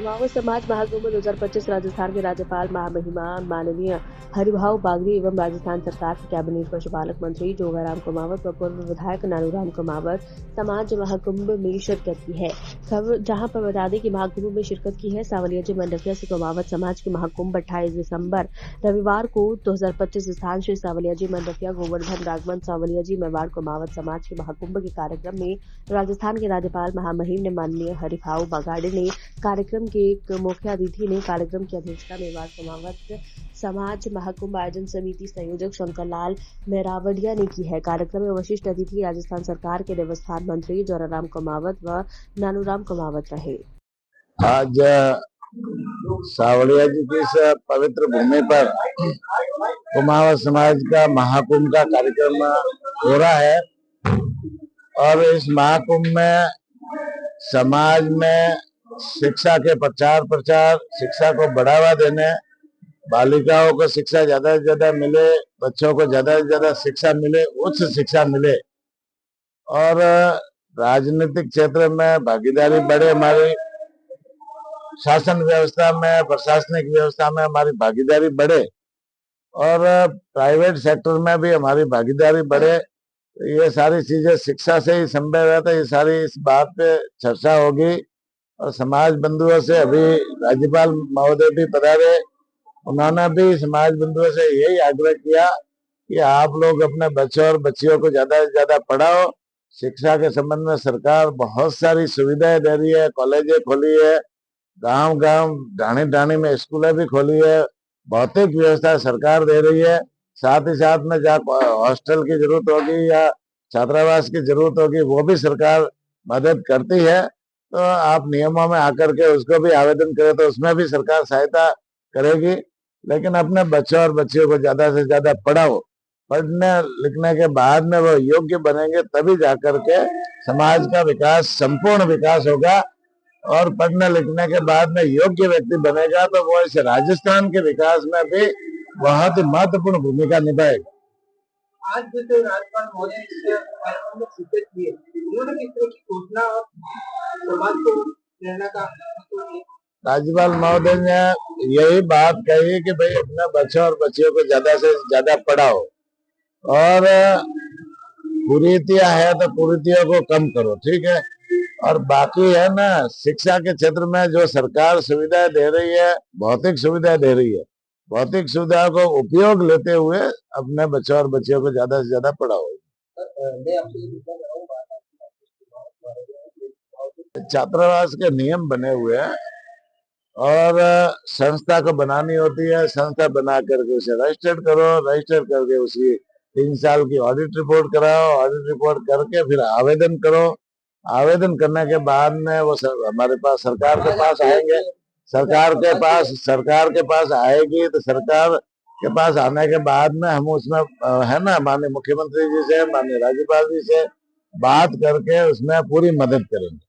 कुमाऊं समाज महाकुंभ 2025 राजस्थान के राज्यपाल महामहिमा माननीय हरिभाऊ बागरी एवं राजस्थान सरकार के कैबिनेट पशुपालक मंत्री जोगाराम कुमावत व पूर्व विधायक नानूराम कुमावत समाज महाकुंभ में शिरकत की है। खबर जहां पर बता दें कि महाकुंभ में शिरकत की है सावलिया जी मंडफिया से कुमावत समाज के महाकुंभ 28 दिसंबर रविवार को 2025 स्थान श्री सावलिया जी मंडफिया गोवर्धन राघवन सावलिया जी मेवाड़ कुमावत समाज के महाकुंभ के कार्यक्रम में राजस्थान के राज्यपाल महामहिम ने माननीय हरिभाऊ बागाड़े ने कार्यक्रम के एक मुख्य अतिथि ने कार्यक्रम की अध्यक्षता मेवाड़ कुमावत समाज महाकुंभ आयोजन समिति संयोजक शंकरलाल मेरावडिया ने की है। कार्यक्रम में वरिष्ठ अतिथि राजस्थान सरकार के देवस्थान मंत्री जोराराम कुमावत व नानूराम कुमावत रहे। आज सावलिया जी की इस पवित्र भूमि पर कुमावत समाज का महाकुंभ का कार्यक्रम हो रहा है और इस महाकुंभ में समाज में शिक्षा के प्रचार शिक्षा को बढ़ावा देने, बालिकाओं को शिक्षा ज्यादा से ज्यादा मिले, बच्चों को ज्यादा से ज्यादा शिक्षा मिले, उच्च शिक्षा मिले और राजनीतिक क्षेत्र में भागीदारी बढ़े, हमारी शासन व्यवस्था में, प्रशासनिक व्यवस्था में हमारी भागीदारी बढ़े और प्राइवेट सेक्टर में भी हमारी भागीदारी बढ़े। ये सारी चीजें शिक्षा से ही संभव है। तो ये सारी इस बात पे चर्चा होगी और समाज बंधुओं से अभी राज्यपाल महोदय भी पधारे, उन्होंने भी समाज बंधुओं से यही आग्रह किया कि आप लोग अपने बच्चों और बच्चियों को ज्यादा से ज्यादा पढ़ाओ। शिक्षा के संबंध में सरकार बहुत सारी सुविधाएं दे रही है, कॉलेजें खोली है, गांव ढाणी में स्कूलें भी खोली है, भौतिक व्यवस्था सरकार दे रही है। साथ ही साथ में जहाँ हॉस्टल की जरूरत होगी या छात्रावास की जरूरत होगी वो भी सरकार मदद करती है। तो आप नियमों में आकर के उसको भी आवेदन करें तो उसमें भी सरकार सहायता करेगी। लेकिन अपने बच्चों और बच्चियों को ज्यादा से ज्यादा पढ़ाओ। पढ़ने लिखने के बाद में वो योग्य बनेंगे तभी जाकर के समाज का विकास, संपूर्ण विकास होगा और पढ़ने लिखने के बाद में योग्य व्यक्ति बनेगा तो वो इस राजस्थान के विकास में भी बहुत ही महत्वपूर्ण भूमिका निभाएगा। आज जो राज्यपाल महोदय कार्यक्रम में शिरकत की है, उन्होंने किस तरह की घोषणा और समाज को प्रेरणा का राज्यपाल महोदय ने यही बात कही कि भाई अपने बच्चों और बच्चियों को ज्यादा से ज्यादा पढ़ाओ और कुरीतियां है तो कुरीतियों को कम करो, ठीक है। और बाकी है ना, शिक्षा के क्षेत्र में जो सरकार सुविधाएं दे रही है, भौतिक सुविधाएं दे रही है, भौतिक सुविधाओं को उपयोग लेते हुए अपने बच्चों और बच्चियों को ज्यादा से ज्यादा पढ़ाओ। छात्रावास के नियम बने हुए हैं और संस्था को बनानी होती है। संस्था बना करके उसे रजिस्टर्ड करो, रजिस्टर करके उसकी 3 साल की ऑडिट रिपोर्ट कराओ, ऑडिट रिपोर्ट करके फिर आवेदन करो। आवेदन करने के बाद में वो हमारे पास सरकार के पास आएंगे, सरकार के पास आएगी तो सरकार के पास आने के बाद में हम उसमें है ना, माननीय मुख्यमंत्री जी से, माननीय राज्यपाल जी से बात करके उसमें पूरी मदद करेंगे।